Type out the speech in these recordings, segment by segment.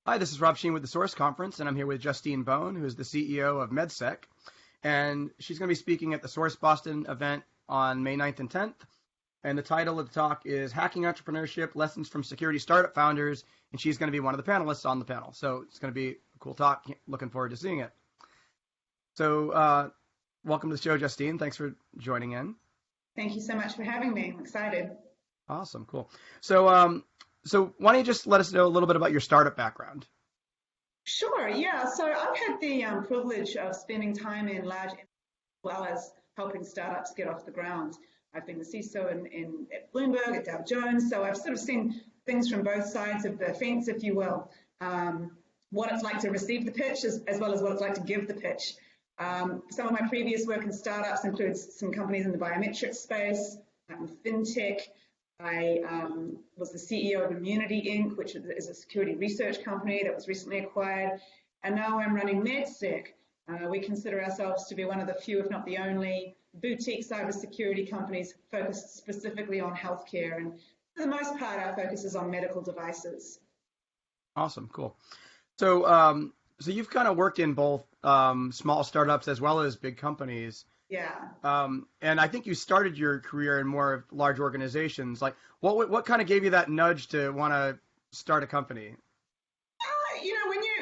Hi, this is Rob Sheen with the Source Conference, and I'm here with Justine Bone, who is the CEO of MedSec. And she's going to be speaking at the Source Boston event on May 9th and 10th. And the title of the talk is Hacking Entrepreneurship, Lessons from Security Startup Founders. And she's going to be one of the panelists on the panel. So it's going to be a cool talk. Looking forward to seeing it. So welcome to the show, Justine. Thanks for joining in. Thank you so much for having me. I'm excited. Awesome. Cool. So why don't you just let us know a little bit about your startup background? Sure. Yeah. So I've had the privilege of spending time in large, as well as helping startups get off the ground. I've been the CISO at Bloomberg, at Dow Jones. So I've sort of seen things from both sides of the fence, if you will. What it's like to receive the pitch as well as what it's like to give the pitch. Some of my previous work in startups includes some companies in the biometric space, FinTech. I was the CEO of Immunity Inc., which is a security research company that was recently acquired. And now I'm running MedSec. We consider ourselves to be one of the few, if not the only, boutique cybersecurity companies focused specifically on healthcare. And for the most part, our focus is on medical devices. Awesome. Cool. So you've kind of worked in both small startups as well as big companies. Yeah. And I think you started your career in more large organizations. Like, what kind of gave you that nudge to want to start a company?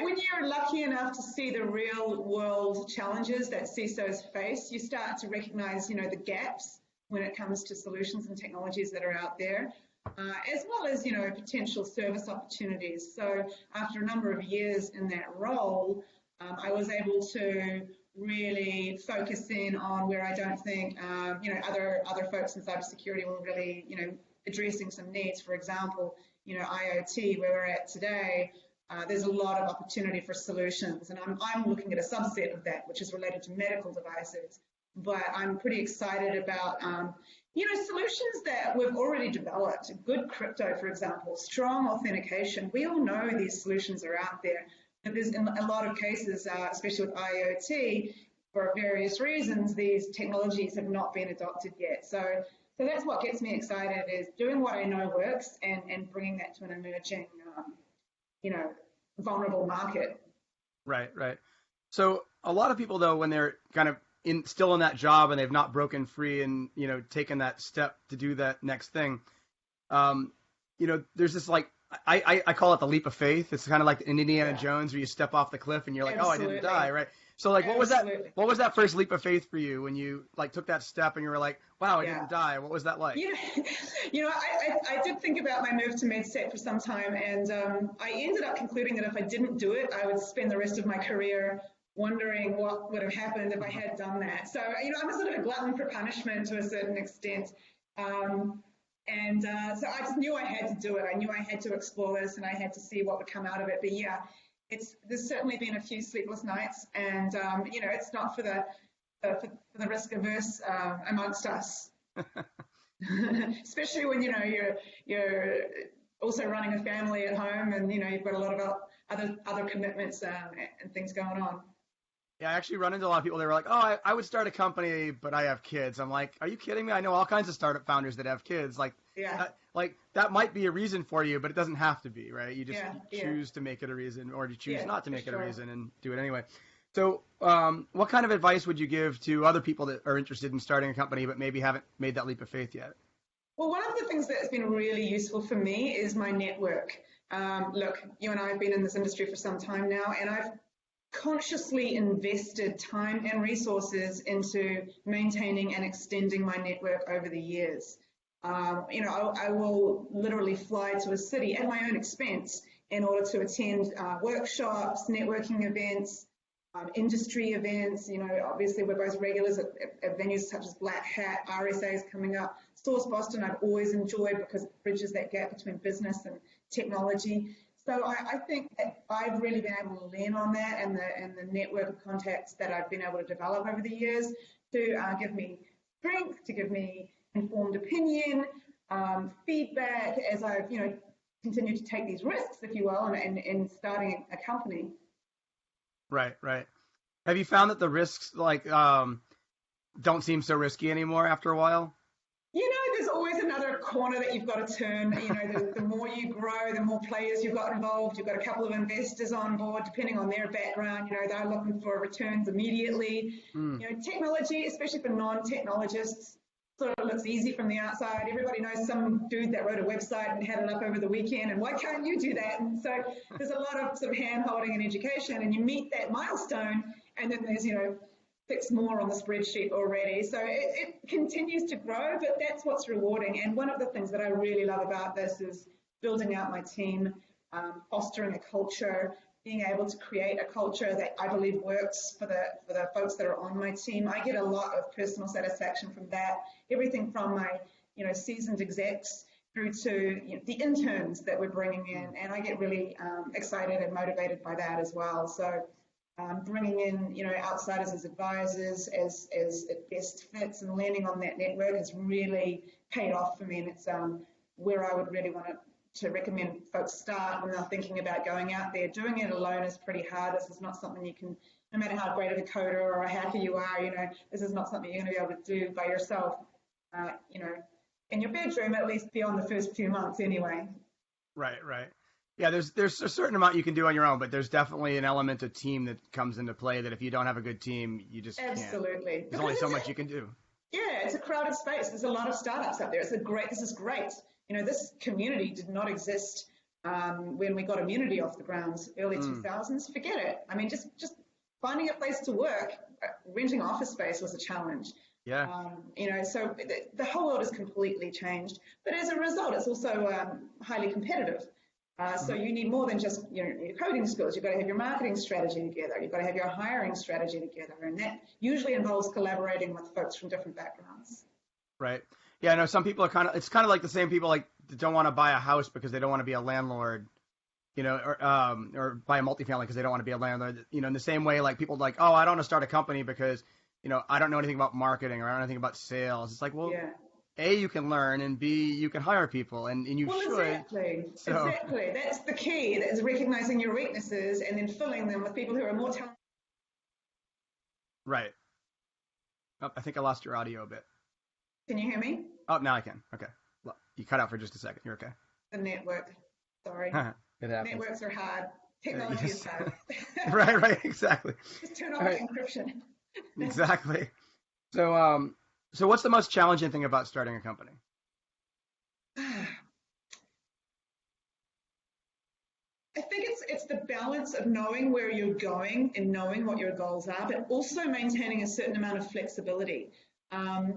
When you're lucky enough to see the real world challenges that CISOs face, you start to recognize, the gaps when it comes to solutions and technologies that are out there, as well as, potential service opportunities. So after a number of years in that role, I was able to really focus in on where I don't think, other folks in cybersecurity were really, addressing some needs. For example, IoT, where we're at today, there's a lot of opportunity for solutions, and I'm looking at a subset of that, which is related to medical devices. But I'm pretty excited about, solutions that we've already developed. Good crypto, for example, strong authentication. We all know these solutions are out there. But there's in a lot of cases, especially with IoT, for various reasons, these technologies have not been adopted yet. So that's what gets me excited, is doing what I know works and bringing that to an emerging, vulnerable market. Right. So a lot of people, though, when they're kind of still in that job and they've not broken free and, taken that step to do that next thing, there's this I call it the leap of faith. It's kind of like in Indiana Jones, where you step off the cliff and you're like, Absolutely. oh, I didn't die, right? So what was that first leap of faith for you when you took that step and you were like, wow, I didn't die? What was that like? I did think about my move to MedSec for some time, and I ended up concluding that if I didn't do it, I would spend the rest of my career wondering what would have happened if I had done that. So, I'm a sort of a glutton for punishment to a certain extent. So I just knew I had to do it. I knew I had to explore this, and I had to see what would come out of it. But yeah, there's certainly been a few sleepless nights, and it's not for the risk averse amongst us, especially when you're also running a family at home, and you've got a lot of other commitments and things going on. Yeah, I actually run into a lot of people that were like, oh, I would start a company, but I have kids. I'm like, are you kidding me? I know all kinds of startup founders that have kids. That might be a reason for you, but it doesn't have to be, right? You just choose to make it a reason, or you choose not to make it a reason and do it anyway. So what kind of advice would you give to other people that are interested in starting a company but maybe haven't made that leap of faith yet? Well, one of the things that's been really useful for me is my network. Look, you and I have been in this industry for some time now, and I've consciously invested time and resources into maintaining and extending my network over the years. I will literally fly to a city at my own expense in order to attend workshops, networking events, industry events. Obviously we're both regulars at venues such as Black Hat, RSA is coming up. Source Boston I've always enjoyed because it bridges that gap between business and technology. So I think that I've really been able to lean on that and the network of contacts that I've been able to develop over the years to give me strength, to give me informed opinion, feedback as I've continue to take these risks, if you will, and starting a company. Right. Have you found that the risks don't seem so risky anymore after a while? there's always another corner that you've got to turn. You know, the more you grow, the more players you've got involved. You've got a couple of investors on board, depending on their background. You know, they're looking for returns immediately. You know, technology, especially for non-technologists, sort of looks easy from the outside. Everybody knows some dude that wrote a website and had it up over the weekend, and why can't you do that? And so there's a lot of sort of hand-holding and education, and you meet that milestone, and then there's, you know, 6 more on the spreadsheet already. So it continues to grow, but that's what's rewarding. And one of the things that I really love about this is building out my team, fostering a culture, being able to create a culture that I believe works for the folks that are on my team. I get a lot of personal satisfaction from that. Everything from my, you know, seasoned execs through to, you know, the interns that we're bringing in, and I get really excited and motivated by that as well. So bringing in, you know, outsiders as advisors as it best fits, and landing on that network has really paid off for me, and it's where I would really want to recommend folks start when they're thinking about going out there. Doing it alone is pretty hard. This is not something you can, no matter how great of a coder or a hacker you are, you know, this is not something you're going to be able to do by yourself, you know, in your bedroom, at least beyond the first few months anyway. Right. Yeah, there's a certain amount you can do on your own, but there's definitely an element of team that comes into play that if you don't have a good team, you just Absolutely. can't. There's only so much you can do. Yeah, it's a crowded space. There's a lot of startups out there. This is great. You know, this community did not exist when we got Immunity off the ground, early 2000s. Forget it. I mean, just finding a place to work, renting office space was a challenge. Yeah. You know, so the whole world has completely changed. But as a result, it's also highly competitive. So you need more than just, you know, your coding skills. You've got to have your marketing strategy together. You've got to have your hiring strategy together. And that usually involves collaborating with folks from different backgrounds. Right. Yeah, no, some people are it's kind of like the same people like that don't want to buy a house because they don't want to be a landlord, you know, or buy a multifamily because they don't want to be a landlord. You know, in the same way, like people like, oh, I don't want to start a company because, you know, I don't know anything about marketing or I don't know anything about sales. It's like, well, yeah. A, you can learn, and B, you can hire people, and you should. Exactly. So. Exactly. That's the key. That is recognizing your weaknesses and then filling them with people who are more talented. Right. Oh, I think I lost your audio a bit. Can you hear me? Oh, now I can. Okay. Well, you cut out for just a second. You're okay. The network. Sorry. It happens. Networks are hard. Technology is hard. Right. Exactly. Just turn off encryption. Exactly. So what's the most challenging thing about starting a company? I think it's the balance of knowing where you're going and knowing what your goals are, but also maintaining a certain amount of flexibility. I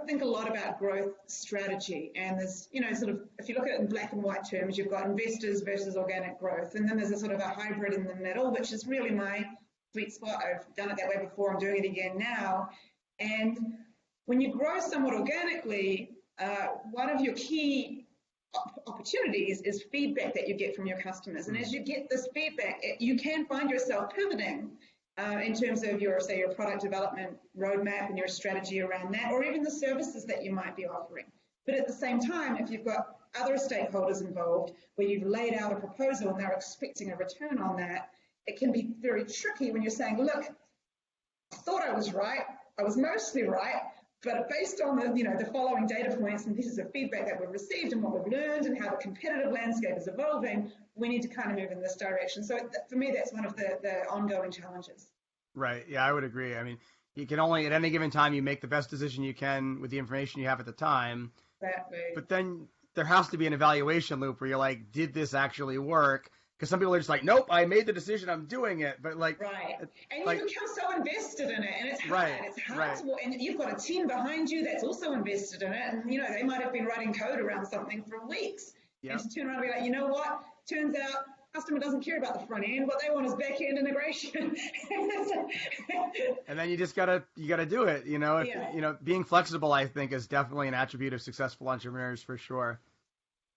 think a lot about growth strategy, and there's, you know, sort of, if you look at it in black and white terms, you've got investors versus organic growth, and then there's a sort of a hybrid in the middle, which is really my sweet spot. I've done it that way before, I'm doing it again now. And when you grow somewhat organically, one of your key opportunities is feedback that you get from your customers. And as you get this feedback, you can find yourself pivoting in terms of your product development roadmap and your strategy around that, or even the services that you might be offering. But at the same time, if you've got other stakeholders involved where you've laid out a proposal and they're expecting a return on that, it can be very tricky when you're saying, look, I thought I was right, I was mostly right, but based on the following data points and pieces of feedback that we've received and what we've learned and how the competitive landscape is evolving, we need to kind of move in this direction. So for me, that's one of the ongoing challenges. Right. Yeah, I would agree. I mean, you can only, at any given time, you make the best decision you can with the information you have at the time. Exactly. But then there has to be an evaluation loop where you're like, did this actually work? Because some people are just like, nope, I made the decision, I'm doing it. But like, right. And you become so invested in it, and it's hard. It's hard to, and you've got a team behind you that's also invested in it, and they might have been writing code around something for weeks. Yep. And to turn around and be like, you know what? Turns out customer doesn't care about the front end. What they want is back end integration. And then you just gotta do it. Being flexible, I think, is definitely an attribute of successful entrepreneurs for sure.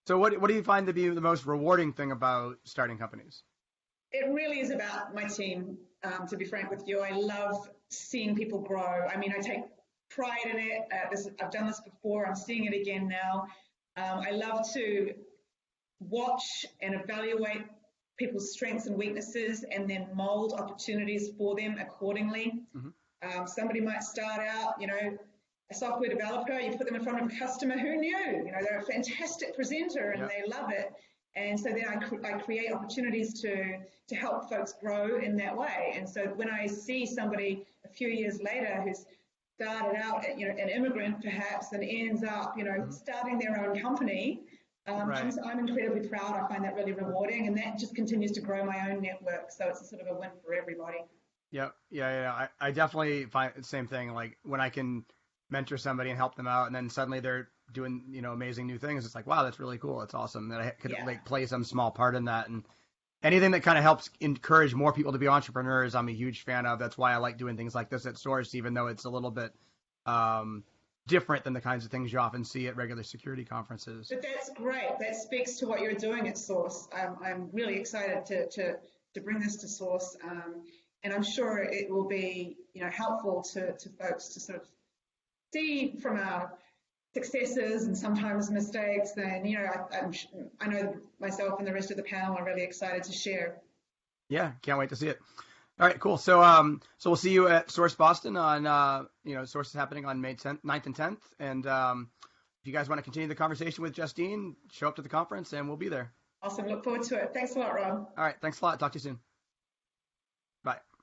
So what do you find to be the most rewarding thing about starting companies? It really is about my team, to be frank with you. I love seeing people grow. I mean, I take pride in it. I've done this before. I'm seeing it again now. I love to watch and evaluate people's strengths and weaknesses and then mold opportunities for them accordingly. Mm-hmm. Somebody might start out, a software developer, you put them in front of a customer, who knew? You know, they're a fantastic presenter and they love it. And so then I create opportunities to help folks grow in that way. And so when I see somebody a few years later who's started out, you know, an immigrant perhaps, and ends up, you know, starting their own company, I'm incredibly proud. I find that really rewarding, and that just continues to grow my own network. So it's a sort of a win for everybody. Yep. Yeah. I definitely find the same thing. Like when I can mentor somebody and help them out, and then suddenly they're doing, you know, amazing new things. It's like, wow, that's really cool. It's awesome that I could like play some small part in that. And anything that kind of helps encourage more people to be entrepreneurs, I'm a huge fan of. That's why I like doing things like this at Source, even though it's a little bit different than the kinds of things you often see at regular security conferences. But that's great. That speaks to what you're doing at Source. I'm really excited to bring this to Source, and I'm sure it will be, you know, helpful to folks to sort of see from our successes and sometimes mistakes. Then, you know, I know myself and the rest of the panel are really excited to share. Yeah, can't wait to see it. All right, cool. So so we'll see you at Source Boston on, you know, Source is happening on May 9th and 10th. And if you guys want to continue the conversation with Justine, show up to the conference and we'll be there. Awesome. Look forward to it. Thanks a lot, Rob. All right. Thanks a lot. Talk to you soon. Bye.